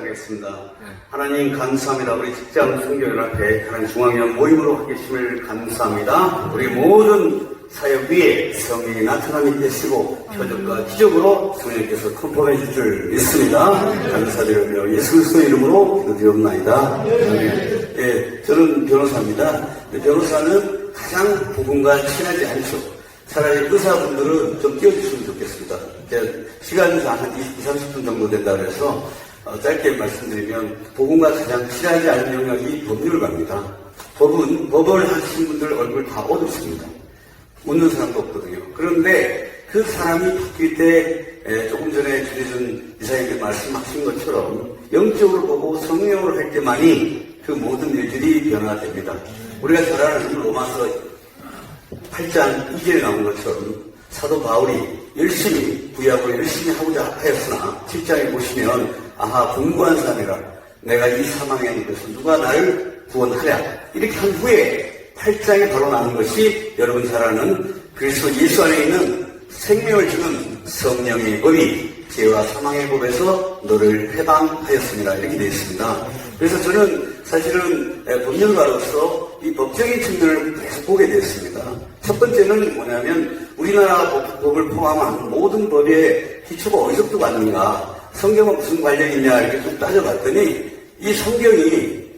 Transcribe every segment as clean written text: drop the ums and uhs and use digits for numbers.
시작하겠습니다. 하나님 감사합니다. 우리 직장 성교연합회 하나님 중앙위원 모임으로 하게 하심을 감사합니다. 우리 모든 사역 위에 성령이 나타남이 되시고 표적과 기적으로 성령께서 컨펌해 줄 줄 믿습니다. 감사드리며 예수 그리스도 이름으로 기도드리옵나이다. 예, 저는 변호사입니다. 변호사는 가장 복음과 친하지 않죠. 차라리 의사분들은 좀 띄워주시면 좋겠습니다. 시간상 한 20-30분 정도 된다 그래서 짧게 말씀드리면 복음과 가장 친하지 않은 영역이 법률가입니다. 법을 하신 분들 얼굴 다 어둡습니다. 웃는 사람도 없거든요. 그런데 그 사람이 바뀔 때 조금 전에 주대준 이사님께 말씀하신 것처럼 영적으로 보고 성령으로 할 때만이 그 모든 일들이 변화됩니다. 우리가 잘 아는 로마서 8장 2절에 나온 것처럼 사도 바울이 열심히 구약을 열심히 하고자 하였으나 7장에 보시면 아하 공고한 사람이라 내가 이 사망에 있는데서 누가 나를 구원하랴 이렇게 한 후에 8장에 바로 나온 것이 여러분 잘 아는 그리스도 예수 안에 있는 생명을 주는 성령의 법이 죄와 사망의 법에서 너를 해방하였습니다. 이렇게 되어 있습니다. 그래서 저는 사실은 법률가로서 이 법적인 측면을 계속 보게 됐습니다. 첫 번째는 뭐냐면 우리나라 법을 포함한 모든 법의 기초가 어디서부터 왔는가, 성경과 무슨 관련이 있냐 이렇게 좀 따져봤더니 이 성경이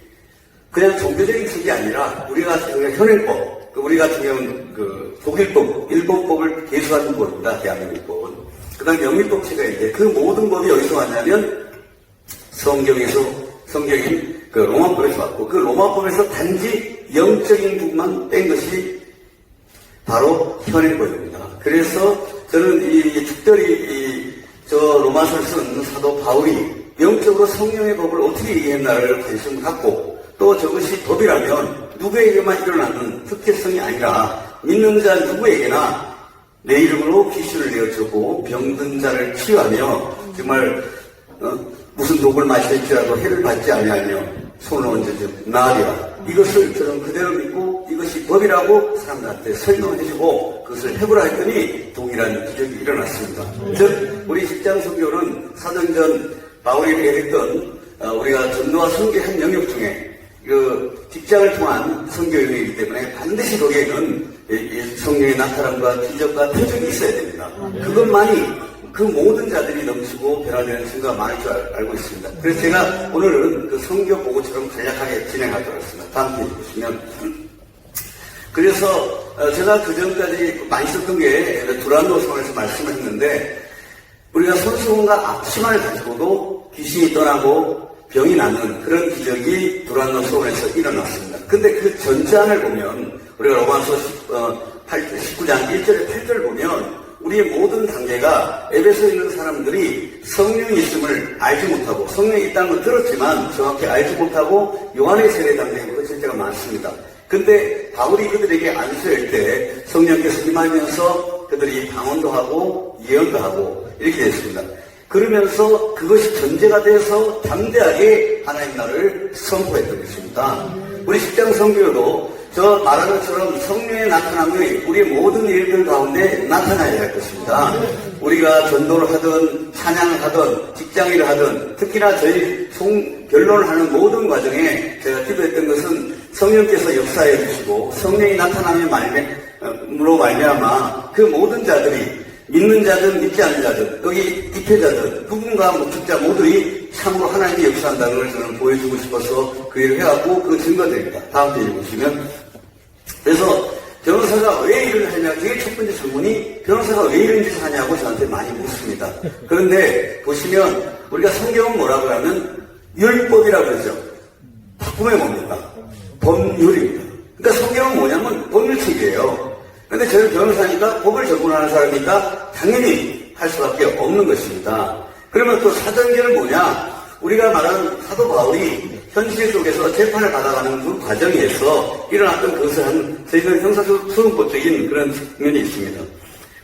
그냥 종교적인 책이 아니라 우리 같은 경우는 현행법, 우리 같은 경우는 그 독일법, 일본법을 계수하는 법입니다. 대한민국법은. 그 다음에 영미법체가 있는데 그 모든 법이 어디서 왔냐면 성경인 그 로마법에서 왔고 그 로마법에서 단지 영적인 부분만 뺀 것이 바로 현행법입니다. 그래서 저는 특별히 저 로마서를 쓴 사도 바울이 영적으로 성령의 법을 어떻게 이해했나를 관심을 갖고 또 저것이 법이라면 누구에게만 일어나는 특혜성이 아니라 믿는 자 누구에게나 내 이름으로 귀신을 내어주고 병든 자를 치유하며 정말 무슨 독을 마실지라도 해를 받지 아니하며 손을 얹어줘 나으리라. 이것을 저는 그대로 믿고 이것이 법이라고 사람들한테 설명해주고 그것을 해보라 했더니 동일한 기적이 일어났습니다. 즉 우리 직장 선교는 사도행전 바울이 얘기했던 우리가 전도와 선교한 영역 중에 그 직장을 통한 선교 영역이기 때문에 반드시 거기에는 성령의 나타남과 기적과 표적이 있어야 됩니다. 그것만이 그 모든 자들이 넘치고 변화되는 증거가 많을 줄 알고 있습니다. 그래서 제가 오늘은 그 성교 보고처럼 간략하게 진행하도록 하겠습니다. 다음 페이지 보시면. 그래서 제가 그 전까지 많이 썼던 게 두란노 성에서 말씀을 했는데 우리가 손수건과 앞치마를 가지고도 귀신이 떠나고 병이 낫는 그런 기적이 두란노 소원에서 일어났습니다. 근데 그 전장을 보면 우리가 로마서 19장 1절에 8절을 보면 우리의 모든 단계가 에베소에 있는 사람들이 성령이 있음을 알지 못하고 성령이 있다는 걸 들었지만 정확히 알지 못하고 요한의 세례 단계에 거칠 때가 많습니다. 근데 바울이 그들에게 안수할 때 성령께서 임하면서 그들이 방언도 하고 예언도 하고 이렇게 됐습니다. 그러면서 그것이 전제가 돼서 담대하게 하나님 나라를 선포했던 것입니다. 우리 직장 선교도 저 말하는 것처럼 성령의 나타남이 우리의 모든 일들 가운데 나타나야 할 것입니다. 우리가 전도를 하든 찬양을 하든 직장일을 하든 특히나 저희 변론을 하는 모든 과정에 제가 기도했던 것은 성령께서 역사해 주시고 성령이 나타남으로 말미암아 그 모든 자들이 믿는 자든 믿지 않는 자든 여기 입회자든 누군가 목축자 모두이 참으로 하나님이 역사한다는 걸 저는 보여주고 싶어서 그 일을 해왔고 그 증거됩니다. 다음 페이지 보시면 그래서 변호사가 왜 일을 하냐 제일 첫 번째 질문이 변호사가 왜 이런 짓을 하냐고 저한테 많이 묻습니다. 그런데 보시면 우리가 성경은 뭐라고 하면 율법이라고 그러죠. 바꾸면 뭡니까? 법률입니다. 그러니까 성경은 뭐냐면 법률책이에요. 근데 저는 변호사니까 법을 전문하는 사람이니까 당연히 할 수밖에 없는 것입니다. 그러면 또 사도행전은 뭐냐? 우리가 말하는 사도 바울이 현실 속에서 재판을 받아가는 그 과정에서 일어났던 그것을 한 저희들 형사소송법적인 그런 측면이 있습니다.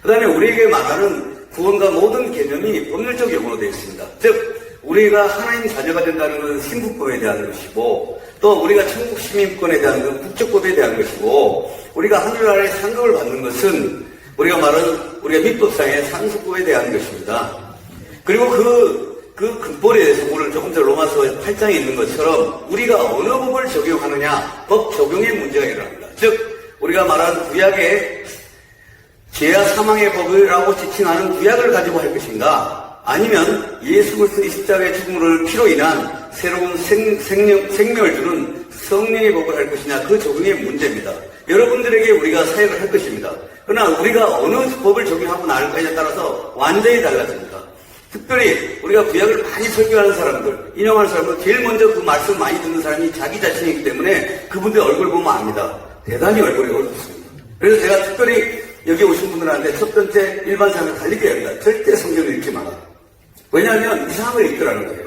그 다음에 우리에게 말하는 구원과 모든 개념이 법률적 용어로 되어 있습니다. 즉 우리가 하나님 자녀가 된다는 것은 신부법에 대한 것이고 또 우리가 천국 시민권에 대한 건 국적법에 대한 것이고 우리가 하늘나라의 상급을 받는 것은 우리가 말하는 우리가 민법상의 상속법에 대한 것입니다. 그리고 그 그 근본에 대해서 오늘 조금 전 로마서 8장에 있는 것처럼 우리가 어느 법을 적용하느냐, 법 적용에 문제가 일어납니다. 즉 우리가 말하는 구약의 죄와 사망의 법이라고 지칭하는 구약을 가지고 할 것인가, 아니면 예수 그리스도의 십자가의 죽음을 피로 인한 새로운 생명을 주는 성령의 법을 할 것이냐, 그 적용의 문제입니다. 여러분들에게 우리가 사역을 할 것입니다. 그러나 우리가 어느 법을 적용하고 나올 거냐에 따라서 완전히 달라집니다. 특별히 우리가 구약을 많이 설교하는 사람들, 인용하는 사람들, 제일 먼저 그 말씀을 많이 듣는 사람이 자기 자신이기 때문에 그분들 얼굴 보면 압니다. 대단히 얼굴이 어둡습니다. 그래서 제가 특별히 여기 오신 분들한테 첫 번째 일반 사람을 달리게 합니다. 절대 성경을 읽지 마라. 왜냐하면 이상을 읽더라는 거예요.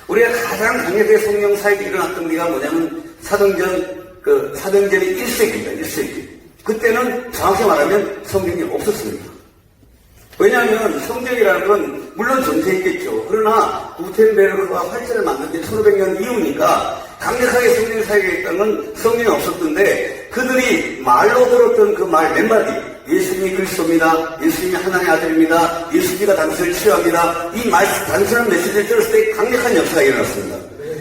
우리가 가장 강력하게 성령 사역이 일어났던 게가 뭐냐면 사도행전의 1세기입니다. 1세기. 그때는 정확히 말하면 성경이 없었습니다. 왜냐하면 성경이라는 건 물론 존재했겠죠. 그러나 구텐베르크가 활자를 만든 게 1500년 이후니까 강력하게 성령 사역이 있다는 건 성경이 없었던데, 그들이 말로 들었던 그 말 몇 마디, 예수님이 그리스도입니다, 예수님이 하나님의 아들입니다, 예수님이 당신을 치유합니다, 이 단순한 메시지를 들었을 때 강력한 역사가 일어났습니다.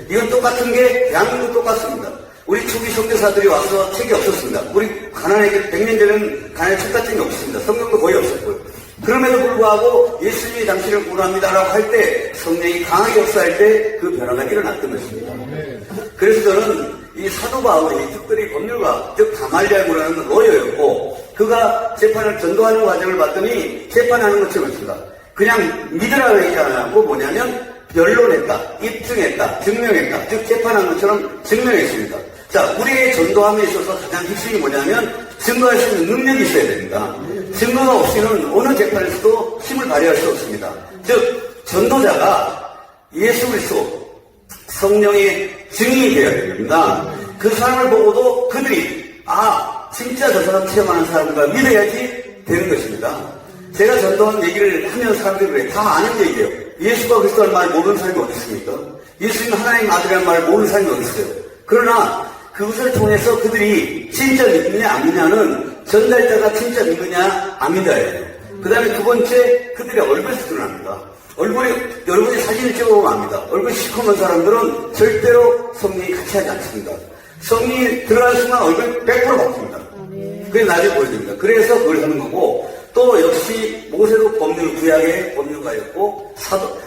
이건 똑같은 게 대한민국도 똑같습니다. 우리 초기 선교사들이 와서 책이 없었습니다. 우리 가난하게 100년 전에는 가난의 책 같은 게 없었습니다. 성경도 거의 없었고요. 그럼에도 불구하고 예수님이 당신을 구원합니다라고 할 때, 성령이 강하게 역사할 때 그 변화가 일어났던 것입니다. 그래서 저는 이 사도 바울이 특별히 법률가, 즉 가말리엘이라는 로여였고, 그가 재판을 전도하는 과정을 봤더니 재판하는 것처럼 있습니다. 그냥 믿으라고 얘기 안 하고 뭐냐면 변론했다, 입증했다, 증명했다, 즉 재판한 것처럼 증명했습니다. 자, 우리의 전도함에 있어서 가장 핵심이 뭐냐면 증거할 수 있는 능력이 있어야 됩니다. 증거가 없이는 어느 재판에서도 힘을 발휘할 수 없습니다. 즉 전도자가 예수 그리스도 성령의 증인이 되어야 됩니다. 그 사람을 보고도 그들이 진짜 저 사람 체험하는 사람과 믿어야지 되는 것입니다. 제가 전도한 얘기를 하면 사람들이 그래, 다 아는 얘기예요. 예수가 그리스도라는 말 모르는 사람이 어디 있습니까? 예수님 하나님 아들이라는 말 모르는 사람이 어디 있어요? 그러나 그것을 통해서 그들이 진짜 믿느냐 안 믿느냐는 전달자가 진짜 믿느냐 안 믿어야해요. 그 다음에 두 번째, 그들의 얼굴에서 드러납니다. 여러분이 사진을 찍어보면 압니다. 얼굴이 시커먼 사람들은 절대로 성령이 같이 하지 않습니다. 성령이 들어가는 순간 얼굴이 100% 바뀝니다. 그게 나중에 보여줍니다. 그래서 그걸 하는 거고, 또 역시 모세도 구약의 법률가였고,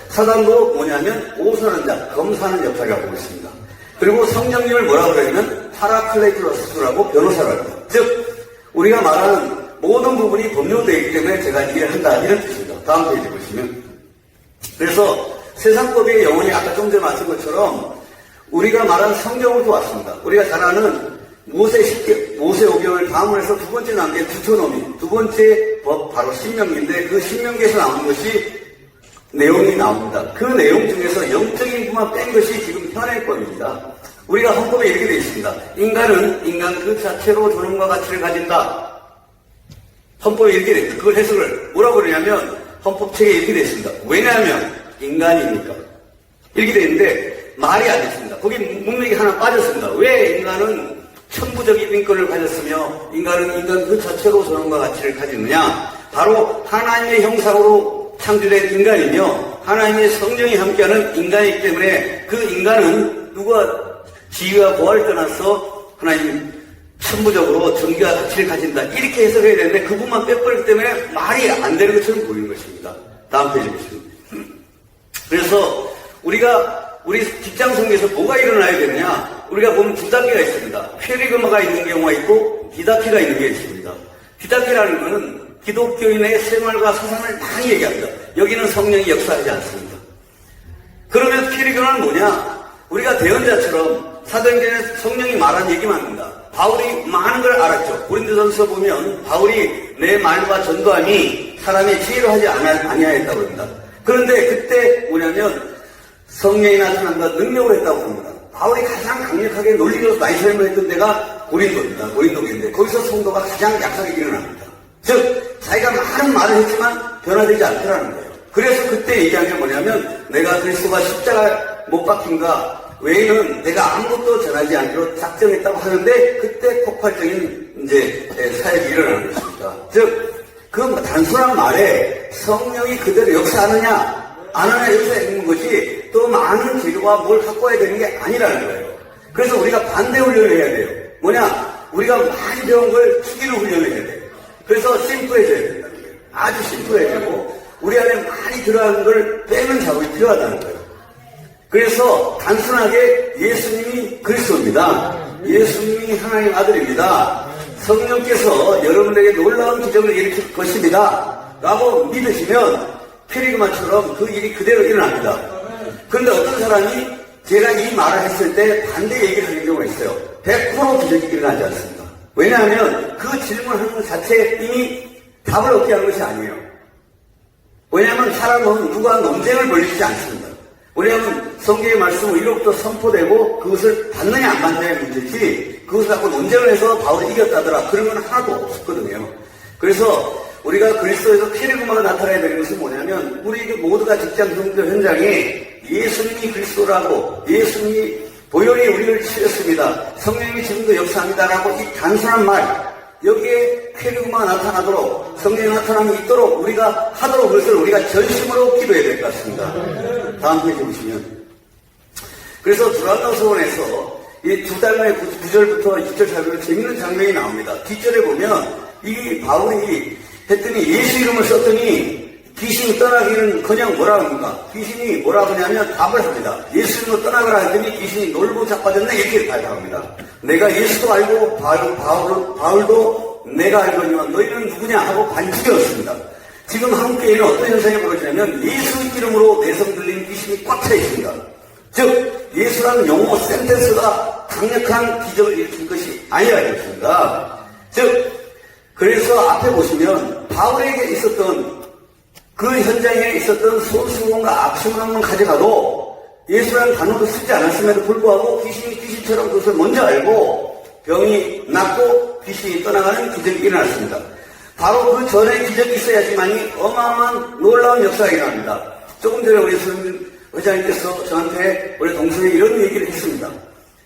사단도 뭐냐면 오선하는 자, 검사하는 역할을 하고 있습니다. 그리고 성령님을 뭐라고 그러냐면 파라클레이토스라고 변호사를 합니다. 즉 우리가 말하는 모든 부분이 법률되어 있기 때문에 제가 이해를 한다, 이런 뜻입니다. 다음 페이지 보시면, 그래서 세상법이 영원히 아까 좀 전에 말씀 것처럼 우리가 말하는 성경으로도 왔습니다. 우리가 잘 아는 모세오경을 다음으로 해서 두 번째 나온 게 두토노미, 두 번째 법 바로 신명기인데, 그 신명기에서 나오는 것이 내용이 나옵니다. 그 내용 중에서 영적인 부분만 뺀 것이 지금 현행법입니다. 우리가 헌법에 이렇게 되어 있습니다. 인간은 인간 그 자체로 존엄과 가치를 가진다. 헌법에 이렇게 되어 있습니다. 그걸 해석을 뭐라고 그러냐면 헌법책에 이렇게 되어 있습니다. 왜냐하면 인간이니까. 이렇게 되어 있는데 말이 안 됐습니다. 거기 문맥이 하나 빠졌습니다. 왜 인간은 천부적인 인권을 가졌으며 인간은 인간 그 자체로 존엄과 가치를 가지느냐. 바로 하나님의 형상으로 창조된 인간이며 하나님의 성령이 함께하는 인간이기 때문에 그 인간은 누가 지위와 고하를 떠나서 하나님 천부적으로 정기와 가치를 가진다, 이렇게 해석해야 되는데 그 부분만 빼버리기 때문에 말이 안 되는 것처럼 보이는 것입니다. 다음 페이지 보시면, 그래서 우리 직장 성경에서 뭐가 일어나야 되느냐, 우리가 보면 두 단계가 있습니다. 페리그마가 있는 경우가 있고 디다키가 있는 게 있습니다. 디다키라는 것은 기독교인의 생활과 사상을 많이 얘기합니다. 여기는 성령이 역사하지 않습니다. 그러면 페리그마는 뭐냐, 우리가 대언자처럼 사도행전에 성령이 말한 얘기만 합니다. 바울이 많은 걸 알았죠. 고린도전서 보면 바울이 내 말과 전도함이 사람의 지혜로 하지 아니하였다고 합니다. 그런데 그때 뭐냐면 성령이 나타난다, 능력으로 했다고 합니다. 바울이 가장 강력하게 논리적으로 많이 설명했던 데가 고린도입니다. 고린도인데 거기서 성도가 가장 약하게 일어납니다. 즉 자기가 많은 말을 했지만 변화되지 않더라는 거예요. 그래서 그때 얘기한 게 뭐냐면 내가 그리스도가 십자가 못 박힌가 외에는 내가 아무것도 전하지 않기로 작정했다고 하는데, 그때 폭발적인 사역이 일어나는 것입니다. 즉 그 단순한 말에 성령이 그대로 역사하느냐 하나 여기서 있는 것이 더 많은 재료와 뭘 갖고 와야 되는 게 아니라는 거예요. 그래서 우리가 반대 훈련을 해야 돼요. 뭐냐? 우리가 많이 배운 걸 죽이는 훈련을 해야 돼요. 그래서 심플해져야 된다는 거예요. 아주 심플해지고 우리 안에 많이 들어가는 걸 빼는 작업이 필요하다는 거예요. 그래서 단순하게 예수님이 그리스도입니다. 예수님이 하나님 아들입니다. 성령께서 여러분에게 놀라운 기적을 일으킬 것입니다. 라고 믿으시면 페리그마처럼 그 일이 그대로 일어납니다. 그런데 어떤 사람이 제가 이 말을 했을 때 반대 얘기를 하는 경우가 있어요. 100% 기적이 일어나지 않습니다. 왜냐하면 그 질문하는 것 자체에 이미 답을 얻게 하는 것이 아니에요. 왜냐하면 사람은 누가 논쟁을 벌리지 않습니다. 왜냐하면 성경의 말씀은 이로부터 선포되고 그것을 받느냐 안 받느냐의 문제지 그것을 갖고 논쟁을 해서 바울이 이겼다더라 그런 건 하나도 없었거든요. 그래서 우리가 그리스도에서 페르그마가 나타나야 되는 것은 뭐냐면 우리 모두가 직장 성교 현장에 예수님이 그리스도라고 예수님이 보혈이 우리를 치렀습니다. 성령이 지금도 역사합니다라고 이 단순한 말 여기에 페르그마가 나타나도록 성령이 나타남이 있도록 우리가 하도록 그것을 우리가 전심으로 기도해야 될 것 같습니다. 다음 페이지 보시면 그래서 두란노서원에서 이 두 달만에 9절부터 6절 살펴보면 재밌는 장면이 나옵니다. 뒷절에 보면 이 바울이 했더니 예수 이름을 썼더니 귀신이 떠나기는 그냥 뭐라 합니까? 귀신이 뭐라 하냐면 답을 합니다. 예수 이름으로 떠나가라 했더니 귀신이 놀고 자빠졌네 이렇게 답합니다. 내가 예수도 알고 바울도 내가 알거니와 너희는 누구냐 하고 반죽였습니다. 지금 한국교회는 어떤 현상이 벌어지냐면 예수 이름으로 내성 들린 귀신이 꽉 차 있습니다. 즉 예수라는 용어 센텐스가 강력한 기적을 일으킨 것이 아니라 이렇습니다. 즉 그래서 앞에 보시면 바울에게 있었던 그 현장에 있었던 손수건과 앞치마 한번 가져가도 예수라는 단어도 쓰지 않았음에도 불구하고 귀신이 귀신처럼 그것을 먼저 알고 병이 낫고 귀신이 떠나가는 기적이 일어났습니다. 바로 그 전에 기적이 있어야지만이 어마어마한 놀라운 역사가 일어납니다. 조금 전에 우리 의장님께서 저한테 우리 동생이 이런 얘기를 했습니다.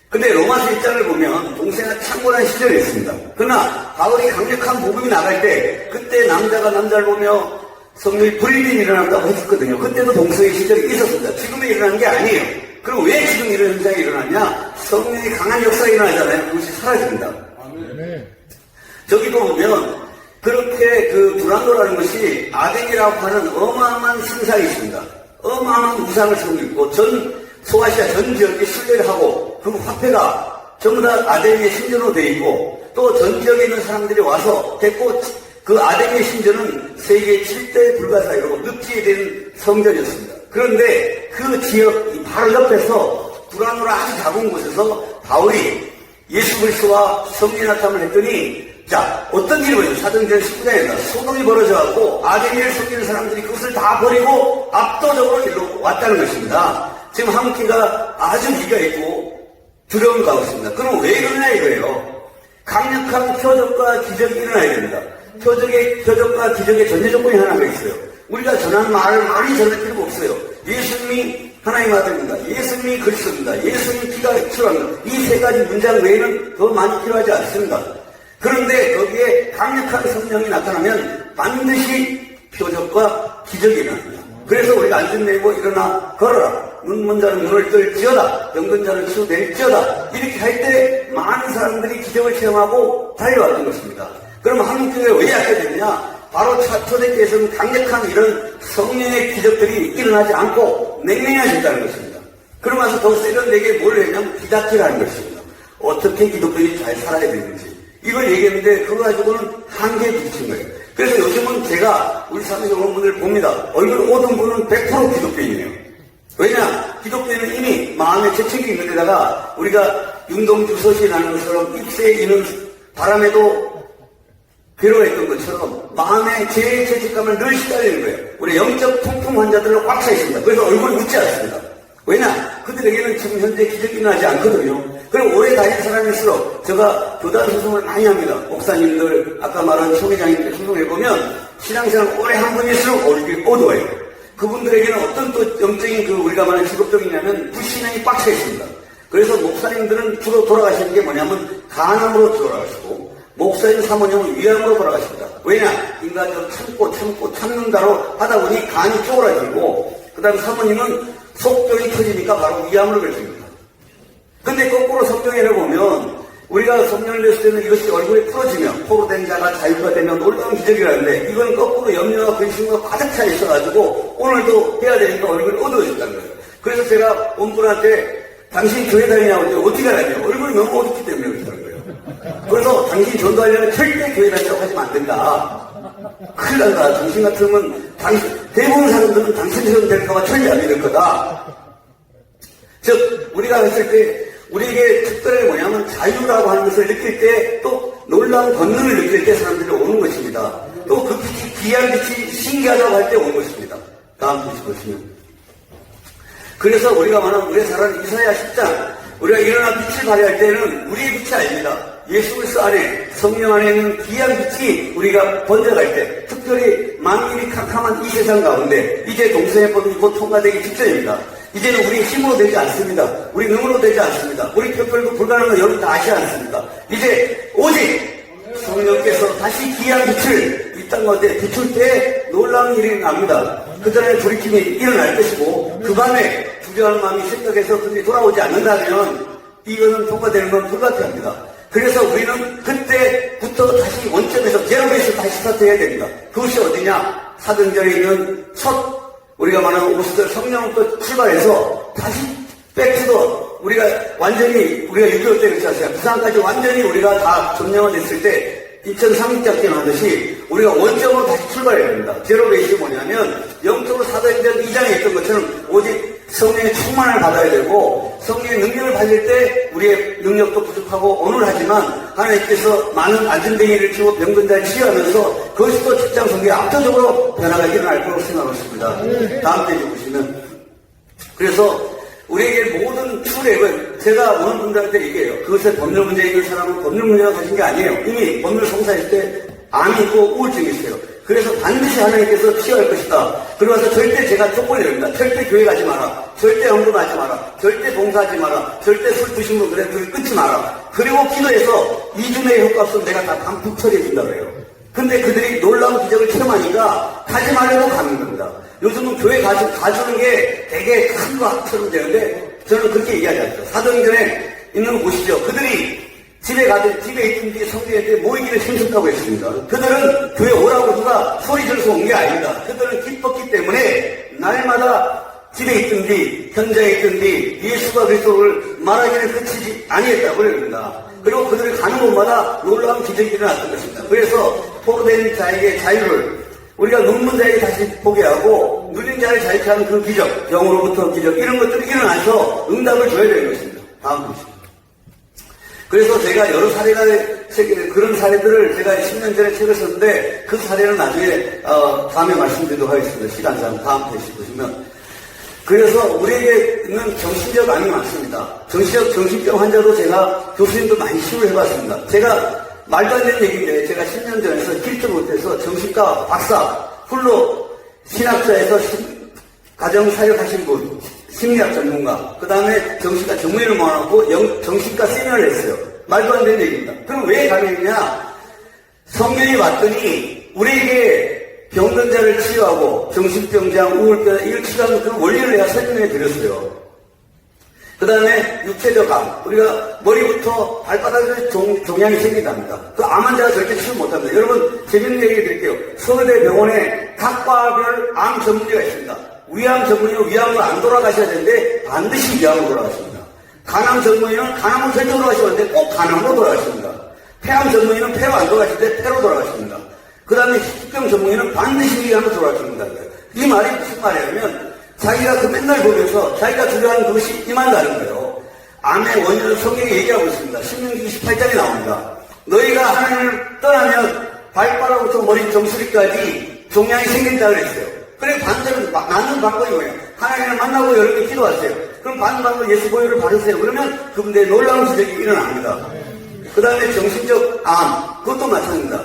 근데 로마서 1장을 보면 동생은 창궐한 시절이 있습니다. 그러나 바울이 강력한 복음이 나갈 때 그때 남자가 남자를 보며 성령이 불림이 일어난다고 했었거든요. 그때도 동성의 시절이 있었습니다. 지금에 일어나는 게 아니에요. 그럼 왜 지금 이런 현상이 일어나냐? 성령이 강한 역사가 일어나잖아요. 그것이 사라집니다. 저기도 보면 그렇게 그 두란노라는 것이 아덴이라고 하는 어마어마한 신상이 있습니다. 어마어마한 우상을 세우고 있고 전 소아시아 전 지역에 순례를 하고 그 화폐가 전부 다 아덴의 신전으로 되어 있고 또 전 지역에 있는 사람들이 와서 됐고 그 아덴의 신전은 세계 7대 불가사의로 늪지에 된 성전이었습니다. 그런데 그 지역 바로 옆에서 두란노라 아주 작은 곳에서 바울이 예수 그리스도와 성령이 나타남을 했더니 자 어떤 일이 벌어졌어요? 사도행전 19장에서 소동이 벌어져갖고 아덴을 섬기는 사람들이 그것을 다 버리고 압도적으로 일로 왔다는 것입니다. 지금 한국교회가 아주 위기가 있고 두려움을 가고 있습니다. 그럼 왜 그러냐 이거예요. 강력한 표적과 기적이 일어나야 됩니다. 표적과 기적의 전제 조건이 하나가 있어요. 우리가 전하는 말을 많이 전할 필요가 없어요. 예수님이 하나님 아들입니다. 예수님이 그리스도입니다. 예수님이 피가 필요합니다. 이 세 가지 문장 외에는 더 많이 필요하지 않습니다. 그런데 거기에 강력한 성령이 나타나면 반드시 표적과 기적이 일어납니다. 그래서 우리가 안전내고 일어나 걸어라. 눈 먼 자는 눈을 뜰지어다. 병든 자는 치유될지어다. 이렇게 할 때 많은 사람들이 기적을 체험하고 달려왔던 것입니다. 그럼 한국교회가 왜 약해졌냐? 바로 초대교회에서는 강력한 이런 성령의 기적들이 일어나지 않고 냉랭해졌다는 것입니다. 그러면서 더 세련되게 뭘 했냐면 디다키라는 것입니다. 어떻게 기독교인이 잘 살아야 되는지 이걸 얘기했는데 그거 가지고는 한계에 부딪힌 거예요. 그래서 요즘은 제가 우리 사도적분들 봅니다. 얼굴 오던 분은 100% 기독교인이에요. 왜냐? 기독교인은 이미 마음에 죄책이 있는 데다가 우리가 윤동주 서시에 나는 것처럼 입새에 있는 바람에도 괴로워했던 것처럼 마음에 제 죄책감을 늘 시달리는 거예요. 우리 영적 통풍 환자들로 꽉 차 있습니다. 그래서 얼굴이 웃지 않습니다. 왜냐? 그들에게는 지금 현재 기적이 일어나지 않거든요. 그럼 오래 다닌 사람일수록 제가 교단 소송을 많이 합니다. 목사님들, 아까 말한 총회장님들 소송해보면 신앙생활 오래 한 분일수록 얼굴이 어두워요. 그분들에게는 어떤 또 영적인 우리가 말하는 직업병이냐면 불신앙이 꽉 차 있습니다. 그래서 목사님들은 주로 돌아가시는 게 뭐냐면 간암으로 돌아가시고 목사님 사모님은 위암으로 돌아가십니다. 왜냐? 인간적으로 참고 참는다로 하다 보니 간이 쪼그라지고 그 다음에 사모님은 속병이 터지니까 바로 위암으로 결정입니다. 근데 거꾸로 속병을 해보면 우리가 성령을 냈을 때는 이것이 얼굴에 풀어지면 포로된 자가 자유가 되면 놀라운 기적이라는데 이건 거꾸로 염려와 근심과 가득 차 있어가지고 오늘도 해야 되니까 얼굴이 어두워진다는 거예요. 그래서 제가 온 분한테 당신 교회 다니냐고 했더니 어떻게 하냐고 얼굴이 너무 어둡기 때문에 그렇다는 거예요. 그래서 당신 전도하려면 절대 교회 다니라고 하시면 안 된다. 큰일 난다. 당신 같으면 대부분 사람들은 당신처럼 될까봐 절대 안 믿을 거다. 즉 우리가 했을 때 우리에게 특별히 뭐냐면 자유라고 하는 것을 느낄 때 또 놀라운 권능을 느낄 때 사람들이 오는 것입니다. 또 그 귀한 빛이 신기하다고 할 때 오는 것입니다. 다음 페이지 보시면 그래서 우리가 말하는 우리의 사랑 이사야 10장 우리가 일어나 빛을 발휘할 때는 우리의 빛이 아닙니다. 예수 그리스도 안에 성령 안에 있는 귀한 빛이 우리가 번져갈 때 특별히 만민이 캄캄한 이 세상 가운데 이제 동서해법이 곧 통과되기 직전입니다. 이제는 우리 힘으로 되지 않습니다. 우리 능으로 되지 않습니다. 우리 특별도 불가능한 거 여러분 다 아시지 않습니까? 이제 오직 성령께서 다시 귀한 빛을 이 땅 가운데 비출 때 놀라운 일이 납니다. 그 전에 돌이킴이 일어날 것이고 그 밤에 두려워하는 마음이 생각해서 돌아오지 않는다면 이거는 통과되는 건 불가피합니다. 그래서 우리는 그때부터 다시 원점에서 제로에서 다시 스타트해야 됩니다. 그것이 어디냐? 사도행전에 있는 첫 우리가 말하는 오스들 성령부터 출발해서 다시 백투더 우리가 완전히 우리가 6.25 때 그렇지 않습니까? 부산까지 완전히 우리가 다 점령화됐을 때 인천 상륙작전 하듯이 우리가 원점으로 다시 출발해야 됩니다. 제로베이스가 뭐냐면 영적으로 사도행전 2장에 있던 것처럼 오직 성령의 충만을 받아야 되고 성령의 능력을 받을 때 우리의 능력도 부족하고 오늘하지만 하나님께서 많은 안전뱅이를 치고 병든자를 치유하면서 그것이 또 직장 성경에 압도적으로 변화가 일어날 거라고 생각하고 있습니다. 다음 페이지 보시면 그래서 우리에게 모든 출애굽은 제가 오는 분들한테 얘기해요. 그것에 법률 문제 있는 사람은 법률 문제가 가진 게 아니에요. 이미 법률 송사할 때 암이 있고 우울증이 있어요. 그래서 반드시 하나님께서 치유할 것이다. 그러면서 절대 제가 조건을 내립니다. 절대 교회 가지 마라. 절대 언급하지 마라. 절대 봉사하지 마라. 절대 술 드신 분 그래 끊지 마라. 그리고 기도해서 2주 내에 효과 없으면 내가 다 반품 처리해 준다 그래요. 근데 그들이 놀라운 기적을 체험하니까 가지 말라고 가는 겁니다. 요즘은 교회 가주는 게 되게 큰 거처럼 되는데 저는 그렇게 얘기하지 않죠. 사도행전에 있는 거 보시죠. 그들이 집에 있든지 성경에 모이기를 힘썼다고 했습니다. 그들은 교회 오라고 누가 소리 질러서 온 게 아닙니다. 그들은 기뻤기 때문에 날마다 집에 있든지 현장에 있든지 예수가 그리스도를 말하기를 그치지 아니했다고 그럽니다. 그리고 그들이 가는 곳마다 놀라운 기적이 일어났던 것입니다. 그래서 포로된 자에게 자유를 우리가 눈먼 자에게 다시 보게 하고 누린 자를 자유케 하는 그 기적, 병으로부터 기적 이런 것들이 일어나서 응답을 줘야 되는 것입니다. 다음 보시죠. 그래서 제가 여러 사례가 그런 사례들을 제가 10년 전에 책을 썼는데 그 사례는 나중에 다음에 말씀드리도록 하겠습니다. 시간상 다음 페이지 보시면 그래서 우리에게 있는 정신적 암이 많습니다. 정신병 환자도 제가 교수님도 많이 치료를 해봤습니다. 제가 말도 안 되는 얘기인데 제가 10년 전에서 길도 못해서 정신과 박사, 훌로 신학자에서 가정사역하신 분, 심리학 전문가, 그 다음에 정신과 전문의를 모아놓고 정신과 세미나를 했어요. 말도 안 되는 얘기입니다. 그럼 왜 가능했냐? 성경이 왔더니 우리에게 병든 자를 치유하고 정신병장, 우울병 이걸 치유하는 그 원리를 내가 설명해 드렸어요. 그 다음에 육체적 암, 우리가 머리부터 발바닥에 종양이 생긴답니다. 그 암 환자가 절대 치유 못합니다. 여러분 재밌는 얘기 드릴게요. 서울대 병원에 각 과별 암 전문의가 있습니다. 위암 전문의는 위암으로 안 돌아가셔야 되는데 반드시 위암으로 돌아가십니다. 간암 전문의는 간암으로 절대 돌아가셔야 되는데 꼭 간암으로 돌아가십니다. 폐암 전문의는 폐로 안 돌아가실 때 폐로 돌아가십니다. 그 다음에 식병 전문의는 반드시 위암으로 돌아가십니다. 이 말이 무슨 말이냐면 자기가 그 맨날 보면서 자기가 두려워하는 그것이 임한다는 거예요. 암의 원인은 성경이 얘기하고 있습니다. 신명기 28장에 나옵니다. 너희가 하나님을 떠나면 발바닥부터 머리 정수리까지 종양이 생긴다 그랬어요. 그래 반대로 나는 방법이 뭐예요? 하나님을 만나고 여러분이 기도하세요. 그럼 반대로 예수 보혈을 받으세요. 그러면 그분들의 놀라운 기적이 일어납니다. 그 다음에 정신적 암, 그것도 마찬가지입니다.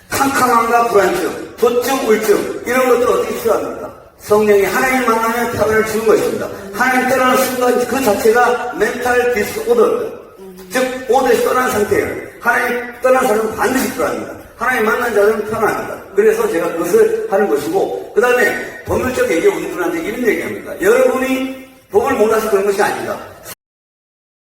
캄캄함과 불안증, 도증, 우울증 이런 것들을 어떻게 치유합니까? 성령이 하나님 만나면 평안을 주는 것입니다. 하나님 떠나는 순간 그 자체가 멘탈 디스오더입니다. 즉 오더에서 떠난 상태예요. 하나님 떠난 사람은 반드시 불안합니다. 하나님 만난 자는 편안하다. 그래서 제가 그것을 하는 것이고, 그 다음에 법률적 얘기 우리들한테 이런 얘기합니다. 여러분이 법을 몰라서 그런 것이 아니다.